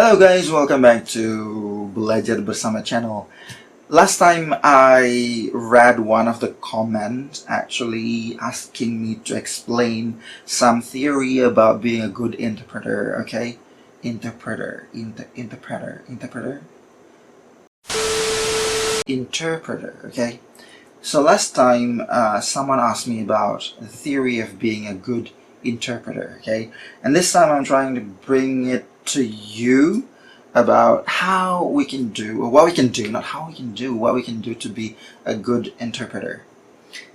Hello guys, welcome back to Belajar Bersama channel. Last time I read one of the comments actually asking me to explain some theory about being a good interpreter, okay? Interpreter, okay? So last time someone asked me about the theory of being a good interpreter, okay? And this time I'm trying to bring it to you about how we can do, or what we can do, not how we can do, what we can do to be a good interpreter.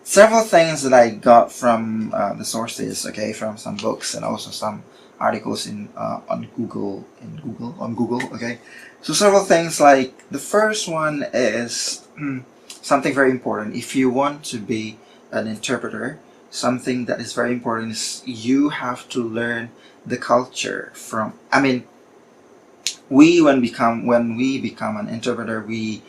Several things that I got from the sources, okay, from some books and also some articles on Google, okay. So several things, like the first one is something very important. If you want to be an interpreter, something that is very important is you have to learn the culture from, when we become an interpreter, we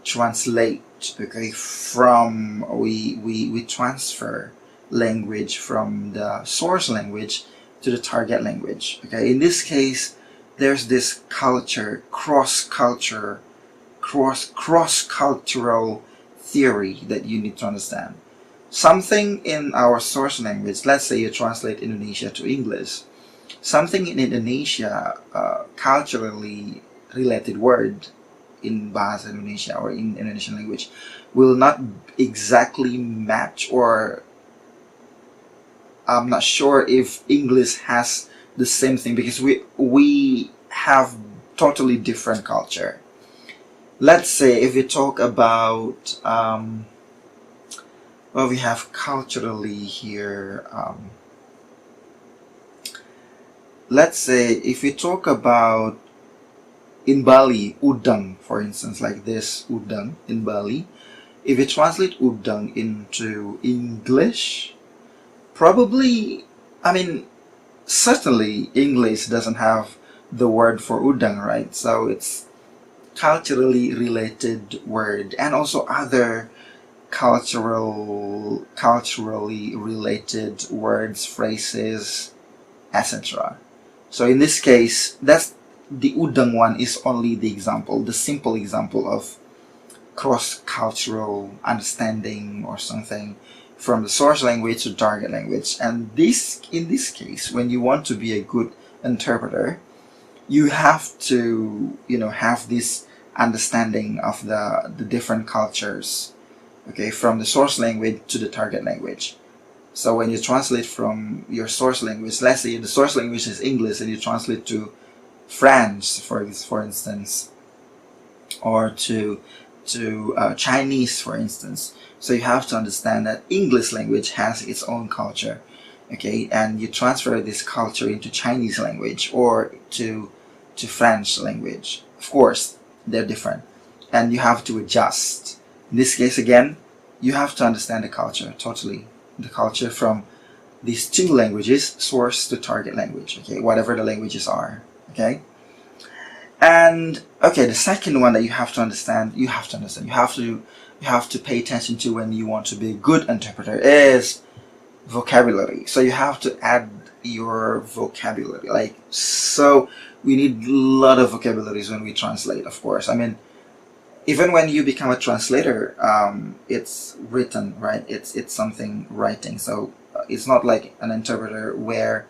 translate, okay, from we transfer language from the source language to the target language, okay. In this case, there's this cross-cultural theory that you need to understand. Something in our source language, let's say you translate Indonesia to English, something in Indonesia, culturally related word in Bahasa Indonesia or in Indonesian language will not exactly match, or I'm not sure if English has the same thing, because we have totally different culture. Let's say if you talk about well, we have culturally here, let's say if we talk about in Bali, udang, for instance, like this, udang in Bali, if you translate udang into English, probably, certainly English doesn't have the word for udang, right? So it's culturally related word, and also other culturally related words, phrases, etc. So in this case, that's the udang one is only the example, the simple example of cross-cultural understanding or something from the source language to target language. And in this case, when you want to be a good interpreter, you have to have this understanding of the different cultures, okay, from the source language to the target language. So when you translate from your source language, let's say the source language is English and you translate to French, for instance, or to Chinese, for instance. So you have to understand that English language has its own culture, okay, and you transfer this culture into Chinese language or to French language. Of course, they're different, and you have to adjust. In this case, again, you have to understand the culture totally. The culture from these two languages, source to target language, okay, whatever the languages are, okay. And okay, the second one that you have to pay attention to when you want to be a good interpreter is vocabulary. So you have to add your vocabulary, like, so we need a lot of vocabularies when we translate, of course. Even when you become a translator, it's written, right? It's something writing. So it's not like an interpreter where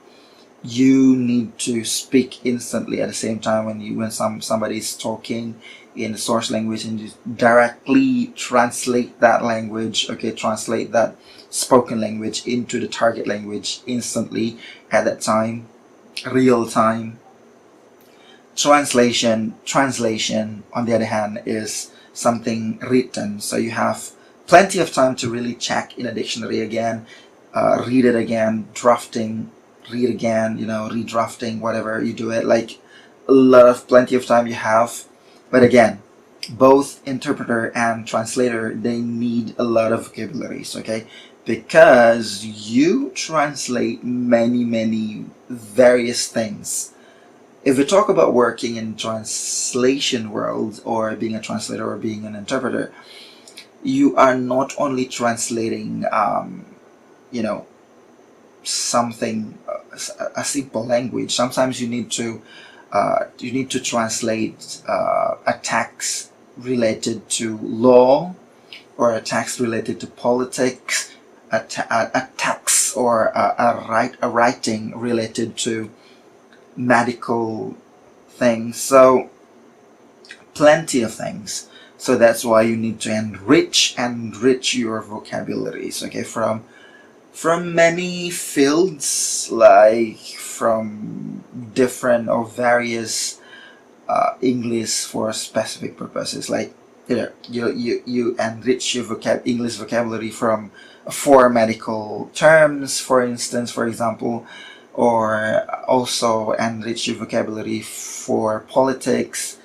you need to speak instantly at the same time when somebody is talking in the source language, and you directly translate that language, okay, translate that spoken language into the target language instantly at that time, real time. Translation, on the other hand, is something written, so you have plenty of time to really check in a dictionary again, read it again, read again, redrafting, whatever you do it, like plenty of time you have. But again, both interpreter and translator, they need a lot of vocabularies, okay, because you translate many various things. If we talk about working in translation world, or being a translator or being an interpreter, you are not only translating something, a simple language. Sometimes you need to you need to translate a text related to law, or a text related to politics, a text or a writing related to medical things. So plenty of things. So that's why you need to enrich your vocabularies, okay, from many fields, like from different or various English for specific purposes. Like, you enrich your English vocabulary from for medical terms, for instance, for example, or also enrich your vocabulary for politics.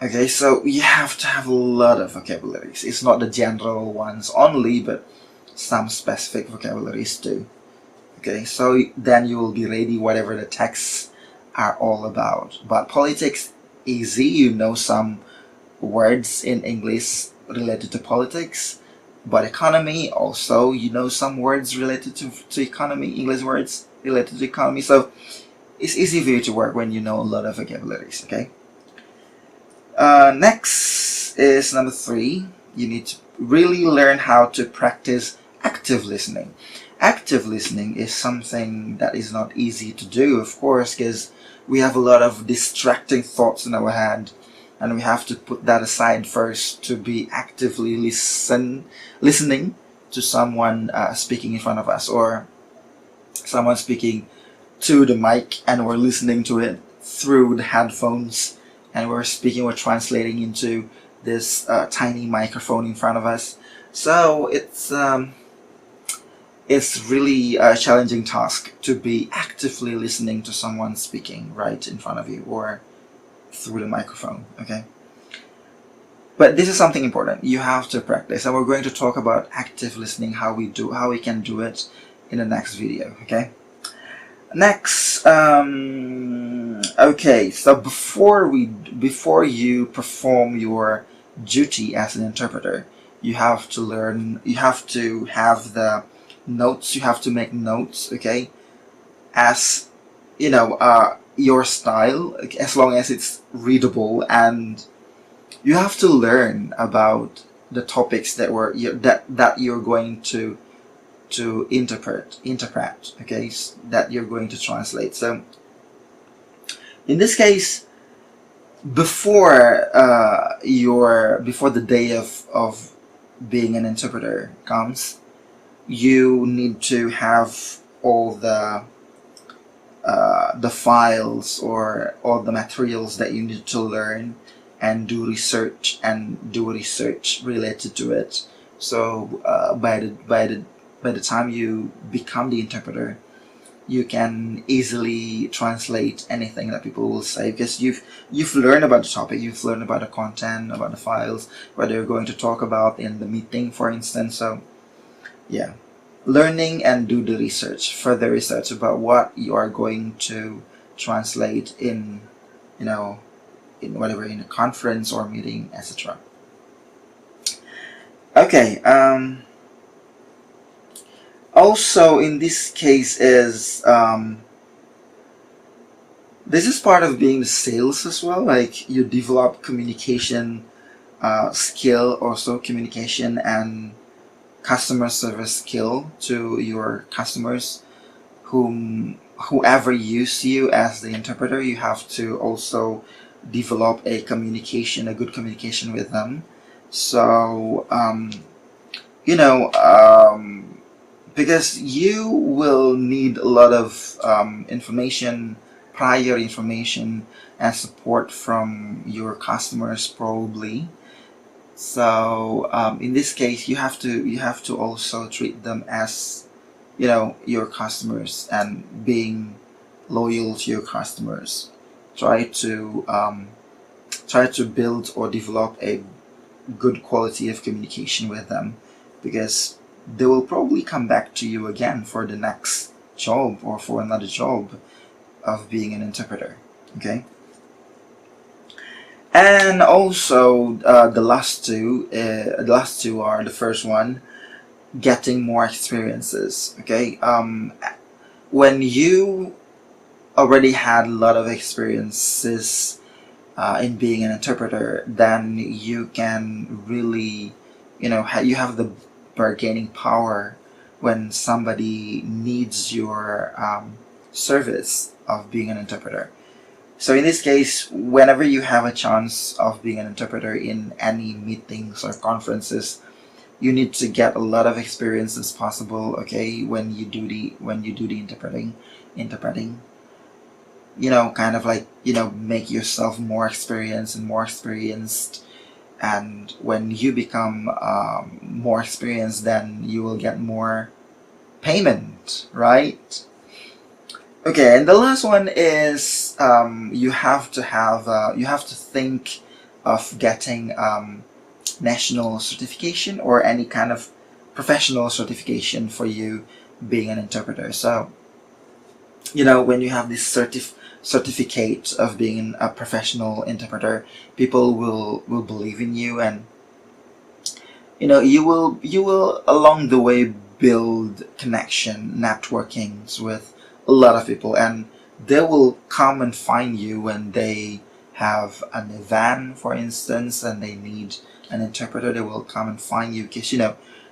Okay, so you have to have a lot of vocabularies. It's not the general ones only, but some specific vocabularies too. Okay, so then you will be ready whatever the texts are all about. But politics, easy. You know some words in English related to politics. But economy, also, you know some words related to economy, English words related to economy. So it's easy for you to work when you know a lot of vocabularies, okay? Next is number 3. You need to really learn how to practice active listening. Active listening is something that is not easy to do, of course, because we have a lot of distracting thoughts in our head, and we have to put that aside first to be actively listening to someone speaking in front of us, or someone speaking to the mic, and we're listening to it through the headphones, and we're translating into this tiny microphone in front of us. So it's really a challenging task to be actively listening to someone speaking right in front of you or through the microphone, okay? But this is something important. You have to practice, and we're going to talk about active listening, how we can do it in the next video, okay? Next, okay, so before you perform your duty as an interpreter, you have to have the notes, you have to make notes, okay, as your style, as long as it's readable, and you have to learn about the topics that you're going to interpret, okay, that you're going to translate. So in this case, before the day of being an interpreter comes, you need to have all the files or all the materials that you need to learn, and do research related to it. So by the time you become the interpreter, you can easily translate anything that people will say, because you've learned about the topic, you've learned about the content, about the files, what they're going to talk about in the meeting, for instance. So yeah, learning and do the research, further research about what you are going to translate in whatever, in a conference or meeting, etc. Okay, also in this case is this is part of being the sales as well. Like, you develop communication skill, also communication and customer service skill to your customers, whoever use you as the interpreter. You have to also develop a good communication with them. So because you will need a lot of prior information and support from your customers, probably. So in this case, you have to also treat them as your customers, and being loyal to your customers. Try to build or develop a good quality of communication with them, because they will probably come back to you again for the next job or for another job of being an interpreter, okay? And also the last two are, the first one, getting more experiences, okay? When you already had a lot of experiences in being an interpreter, then you can really, you have the bargaining power when somebody needs your service of being an interpreter. So in this case, whenever you have a chance of being an interpreter in any meetings or conferences, you need to get a lot of experience as possible, okay, when you do the interpreting, kind of like, make yourself more experienced and more experienced. And when you become more experienced, then you will get more payment, right? Okay, and the last one is you have to think of getting national certification or any kind of professional certification for you being an interpreter. So, when you have this certificate of being a professional interpreter, people will believe in you, and you will along the way build connection, networkings with a lot of people, and they will come and find you when they have an event, for instance, and they need an interpreter. They will come and find you because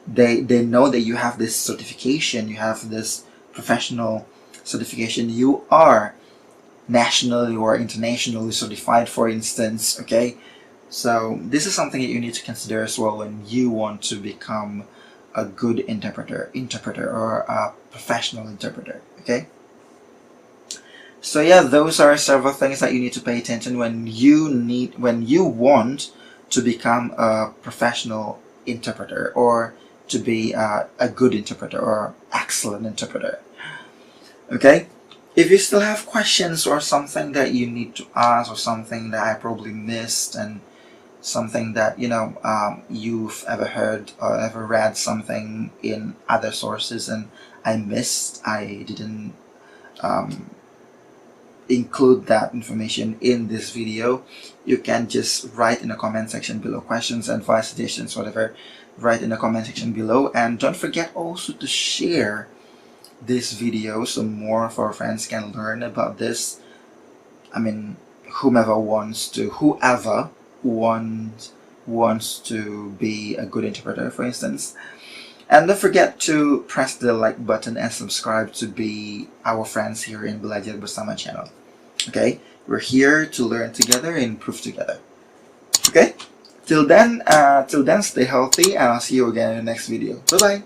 they know that you have this certification, you have this professional certification, you are nationally or internationally certified, for instance. Okay, so this is something that you need to consider as well when you want to become a good interpreter or a professional interpreter. Okay, so yeah, those are several things that you need to pay attention when you want to become a professional interpreter, or to be a good interpreter or excellent interpreter. Okay, if you still have questions or something that you need to ask, or something that I probably missed, and something that you've ever heard or ever read something in other sources and I missed, I didn't include that information in this video, you can just write in the comment section below. Questions, advice, suggestions, whatever, write in the comment section below. And don't forget also to share this video so more of our friends can learn about this. I mean, whoever wants to be a good interpreter, for instance. And don't forget to press the like button and subscribe to be our friends here in Belajar Bersama channel. Okay, we're here to learn together and improve together. Okay, till then, stay healthy, and I'll see you again in the next video. Bye bye.